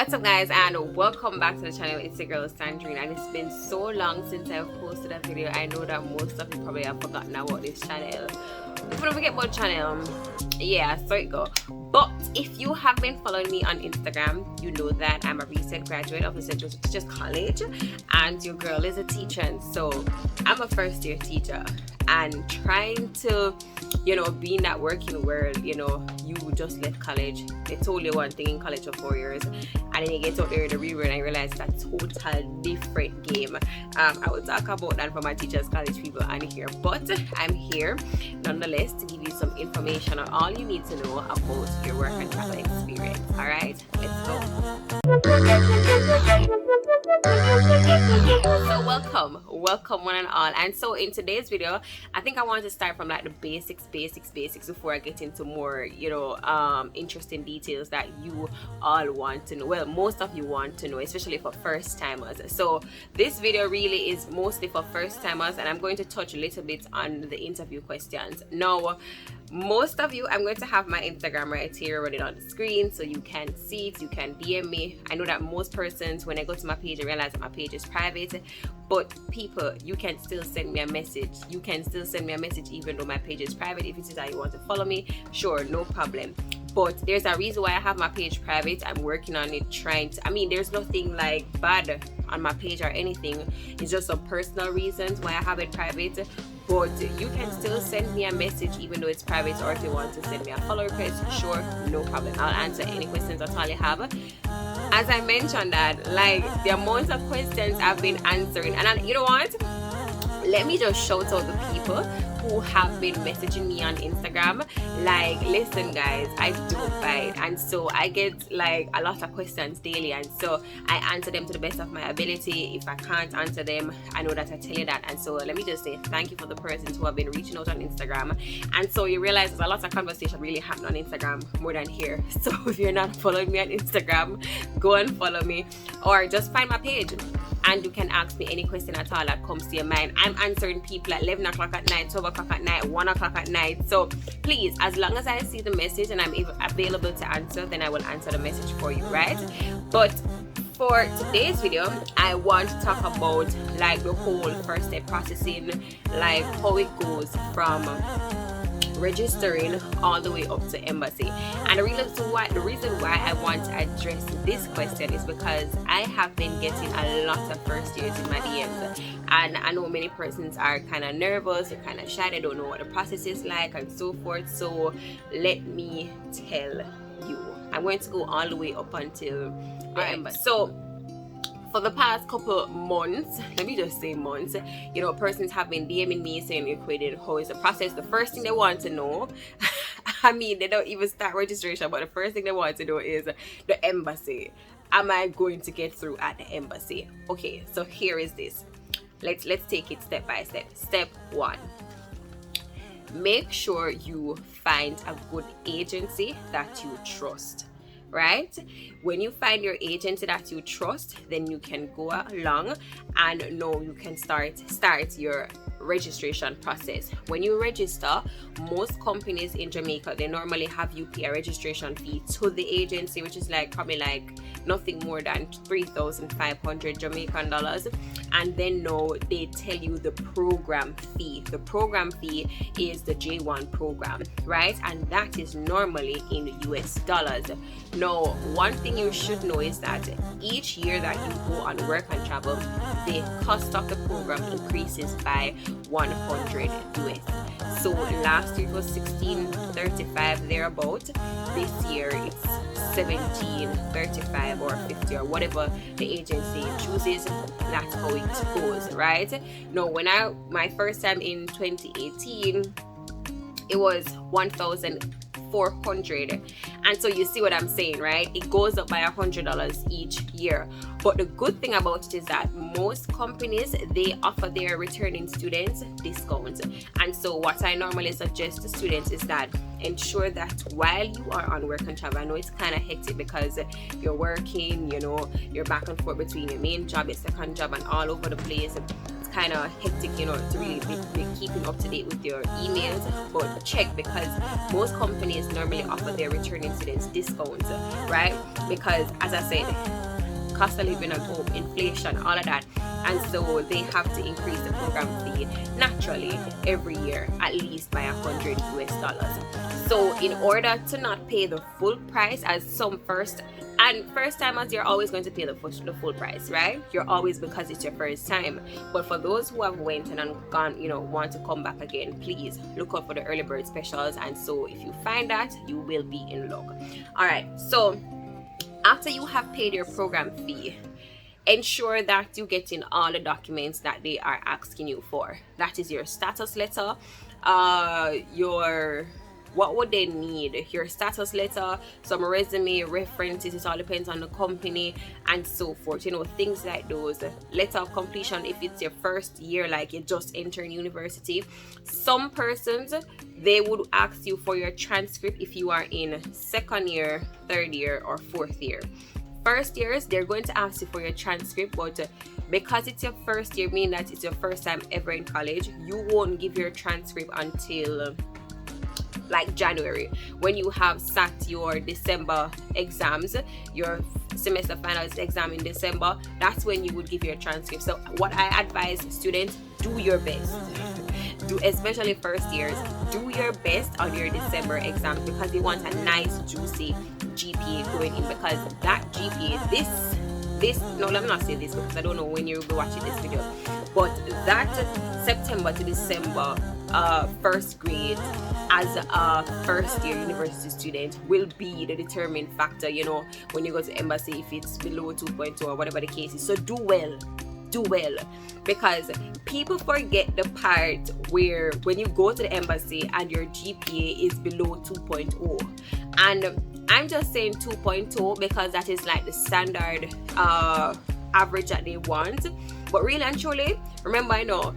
What's up guys, and welcome back to the channel. It's your girl Sandrine, and it's been so long since I've posted a video. I know that most of you probably have forgotten about this channel. If you don't forget about the channel, yeah, so it go. But if you have been following me on Instagram, you know that I'm a recent graduate of the Central Teachers College, and your girl is a teacher. And so I'm a first year teacher, and trying to, be in that working world. You just left college. They told you one thing in college for 4 years, and then you get out there in the real world and you realize that's a total different game. I will talk about that for my teachers college people on here, but I'm here nonetheless to give you some information on all you need to know about your work and travel experience. All right, let's go. So welcome one and all. And so in today's video, I think I want to start from like the basics before I get into more interesting details that you all want to know. Well, most of you want to know, especially for first timers. So this video really is mostly for first timers, and I'm going to touch a little bit on the interview questions. Now, most of you, I'm going to have my Instagram right here running on the screen so you can see it, you can DM me. I know that most persons, when I go to my page, I realize that my page is private, but people, you can still send me a message. You can still send me a message even though my page is private. If it is that you want to follow me, sure, no problem. But there's a reason why I have my page private. I'm working on it, there's nothing like bad on my page or anything. It's just some personal reasons why I have it private. But you can still send me a message even though it's private, or if you want to send me a follow request, sure, no problem. I'll answer any questions at all you have. As I mentioned that, like, the amount of questions I've been answering, and you know what? Let me just shout out the people who have been messaging me on Instagram. Like, listen guys, I don't bite, and so I get like a lot of questions daily, and so I answer them to the best of my ability. If I can't answer them, I know that I tell you that. And so let me just say thank you for the persons who have been reaching out on Instagram. And so you realize there's a lot of conversation really happening on Instagram more than here. So if you're not following me on Instagram, go and follow me, or just find my page and you can ask me any question at all that comes to your mind. I'm answering people at 11 o'clock at night, 12 o'clock at night, 1 o'clock at night. So please, as long as I see the message and I'm available to answer, then I will answer the message for you, right? But for today's video, I want to talk about like the whole first step processing, like how it goes from registering all the way up to embassy. And the reason why I want to address this question is because I have been getting a lot of first years in my DMs, and I know many persons are kind of nervous, they're kind of shy, they don't know what the process is like and so forth. So let me tell you, I'm going to go all the way up until the embassy. So for the past couple months, let me just say months, persons have been DMing me saying, "Equated, how is the process?" The first thing they want to know, they don't even start registration, but the first thing they want to know is the embassy. Am I going to get through at the embassy? Okay, so here is this. Let's take it step by step. Step 1. Make sure you find a good agency that you trust. Right? When you find your agency that you trust, then you can go along and you can start your registration process. When you register, most companies in Jamaica, they normally have you pay a registration fee to the agency, which is probably nothing more than 3,500 Jamaican dollars. And then they tell you the program fee. The program fee is the J1 program, right? And that is normally in US dollars. Now, one thing you should know is that each year that you go on work and travel, the cost of the program increases by 100 US. So last year it was 1635 thereabout. This year it's 1735 or 50 or whatever the agency chooses. That's how it goes, right? Now, my first time in 2018, it was 1,400, and so you see what I'm saying, right? It goes up by $100 each year. But the good thing about it is that most companies, they offer their returning students discounts. And so what I normally suggest to students is that ensure that while you are on work and travel, I know it's kind of hectic because you're working, you're back and forth between your main job, your second job, and all over the place. It's kind of hectic, you know, to really be keeping up to date with your emails. But check, because most companies normally offer their returning students discounts, right? Because as I said, cost of living at home, inflation, all of that, and so they have to increase the program fee naturally every year, at least by $100 US. So in order to not pay the full price, as some first timers, you're always going to pay the full price, right? You're always, because it's your first time. But for those who have went and gone, you know, want to come back again, please look out for the early bird specials. And so if you find that, you will be in luck. All right, so after you have paid your program fee, ensure that you get in all the documents that they are asking you for. That is your status letter, what would they need? Your status letter, some resume, references. It all depends on the company and so forth. You know, things like those. Letter of completion if it's your first year, like you just entered university. Some persons, they would ask you for your transcript if you are in second year, third year, or fourth year. First years, they're going to ask you for your transcript, but because it's your first year, meaning that it's your first time ever in college, you won't give your transcript until like January, when you have sat your December exams, your semester finals exam in December. That's when you would give your transcript. So what I advise students, do your best. Do, especially first years, do your best on your December exams, because you want a nice juicy GPA going in, because that GPA, let me not say this because I don't know when you'll be watching this video, but that September to December first grade as a first year university student will be the determining factor, you know, when you go to embassy, if it's below 2.2 or whatever the case is. So do well, because people forget the part where when you go to the embassy and your GPA is below 2.0, and I'm just saying 2.0 because that is like the standard average that they want. But really and truly, remember, I know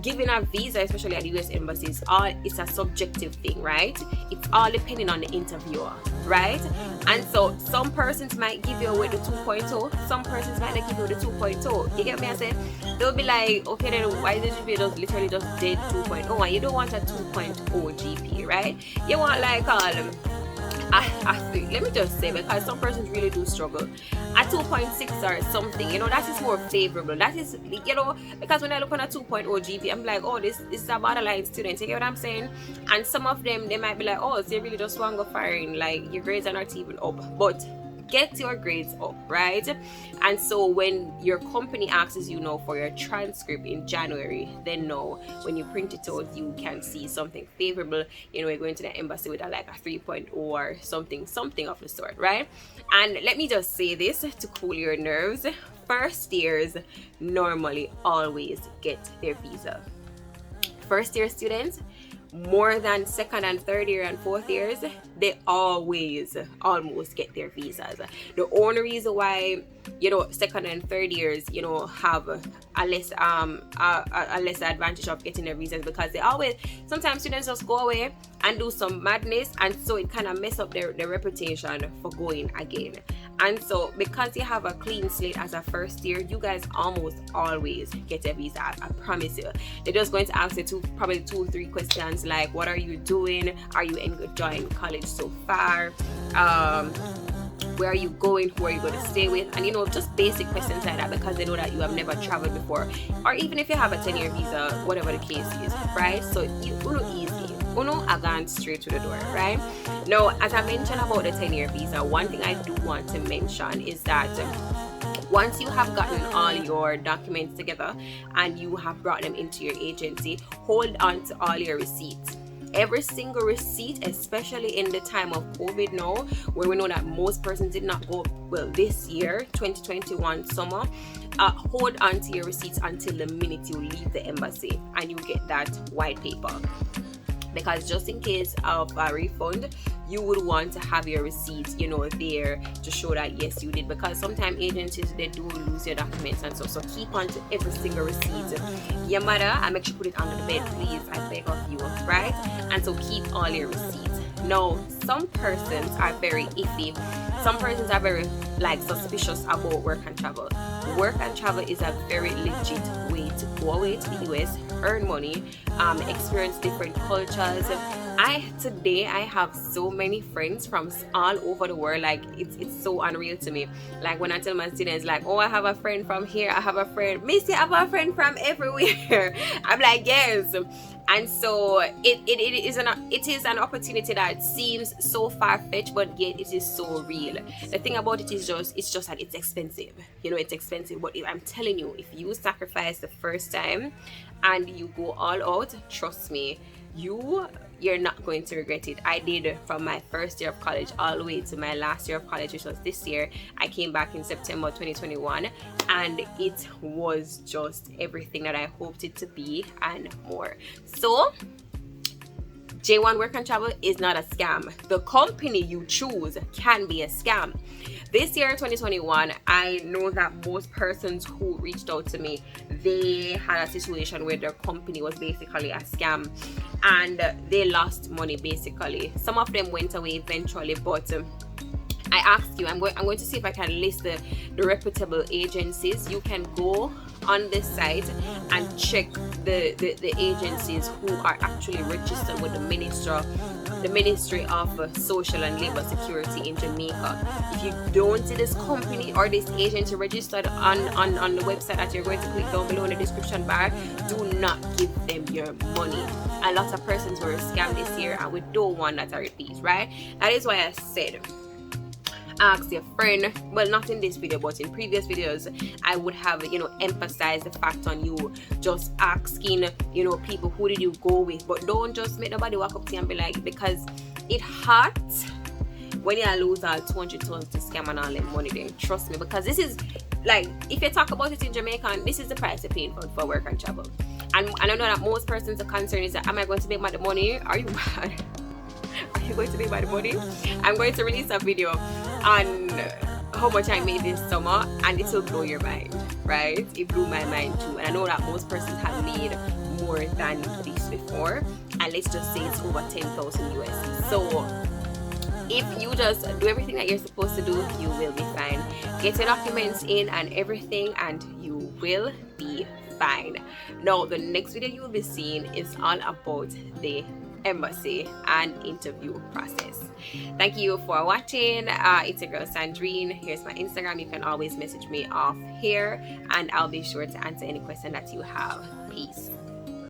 giving a visa, especially at the US embassies, it's a subjective thing, right? It's all depending on the interviewer, right? And so some persons might give you away the 2.0, some persons might not give you the 2.0. You get me? I said they'll be like, okay, then why did you just literally just did 2.0? And you don't want a 2.0 GP, right? You want like I think, let me just say, because some persons really do struggle at 2.6 or something, you know, that is more favorable. That is, you know, because when I look on a 2.0 GP, I'm like, oh, this is a borderline student, you get what I'm saying? And some of them, they might be like, oh, so you really just want to go firing, like your grades are not even up. But get your grades up, right? And so when your company asks you now for your transcript in January, then no, when you print it out, you can see something favorable. You know, you're going to the embassy with like a 3.0 or something of the sort, right? And let me just say this to cool your nerves: first years normally always get their visa. First year students, more than second and third year and fourth years, they always almost get their visas. The only reason why, you know, second and third years, you know, have a less advantage of getting their visas, because they always, sometimes students just go away and do some madness, and so it kind of mess up their reputation for going again. And so because you have a clean slate as a first year, you guys almost always get a visa. I promise you. They're just going to ask you probably 2 or 3 questions like, what are you doing? Are you enjoying college so far? Where are you going? Who are you going to stay with? And you know, just basic questions like that, because they know that you have never traveled before, or even if you have a 10-year visa, whatever the case is, right? So you easy. Uno are gone straight to the door, right? Now, as I mentioned about the 10-year visa, one thing I do want to mention is that once you have gotten all your documents together and you have brought them into your agency, hold on to all your receipts. Every single receipt, especially in the time of COVID now, where we know that most persons did not go, well, this year, 2021 summer, hold on to your receipts until the minute you leave the embassy and you get that white paper. Because just in case of a refund, you would want to have your receipts, you know, there to show that yes, you did. Because sometimes agencies, they do lose your documents, and so keep on to every single receipt. Your mother, I make sure you put it under the bed, please, I beg of you, right? And so keep all your receipts. Now, some persons are very iffy. Some persons are very like suspicious about work and travel. work and travel is a very legit way to go away to the US, earn money, experience different cultures. Today I have so many friends from all over the world. Like it's so unreal to me. Like when I tell my students, like, oh, I have a friend from here, I have a friend, Missy, I have a friend from everywhere. I'm like, yes. And so it is an opportunity that seems so far-fetched, but yet it is so real. The thing about it is it's just that it's expensive. You know, it's expensive. But if I'm telling you, if you sacrifice the first time and you go all out, trust me, you're not going to regret it. I did from my first year of college all the way to my last year of college, which was this year. I came back in September 2021, and it was just everything that I hoped it to be and more. So J1 Work and Travel is not a scam. The company you choose can be a scam. This year, 2021, I know that most persons who reached out to me, they had a situation where their company was basically a scam and they lost money basically. Some of them went away eventually, but I asked you, I'm going to see if I can list the reputable agencies. You can go on this site and check the agencies who are actually registered with the Ministry of Social and Labor Security in Jamaica. If you don't see this company or this agency registered on the website that you're going to click down below in the description bar, do not give them your money. A lot of persons were scammed this year, and we don't want that to repeat, right? That is why I said, ask your friend. Well, not in this video, but in previous videos I would have, emphasized the fact on you just asking, people, who did you go with? But don't just make nobody walk up to you and be like, because it hurts when you lose all 200 tons to scam and all that money. Then trust me, because this is like, if you talk about it in Jamaica, this is the price you're paying for work and travel. And I know that most persons are concerned is that, am I going to make my money? Are you mad? Are you going to make my money? I'm going to release a video on how much I made this summer, and it will blow your mind, right? It blew my mind too. And I know that most persons have made more than this before, and let's just say it's over 10,000 US. So if you just do everything that you're supposed to do, you will be fine. Get your documents in and everything, and you will be fine. Now the next video you will be seeing is all about the embassy and interview process. Thank you for watching. It's your girl Sandrine. Here's my Instagram. You can always message me off here, and I'll be sure to answer any question that you have. Peace.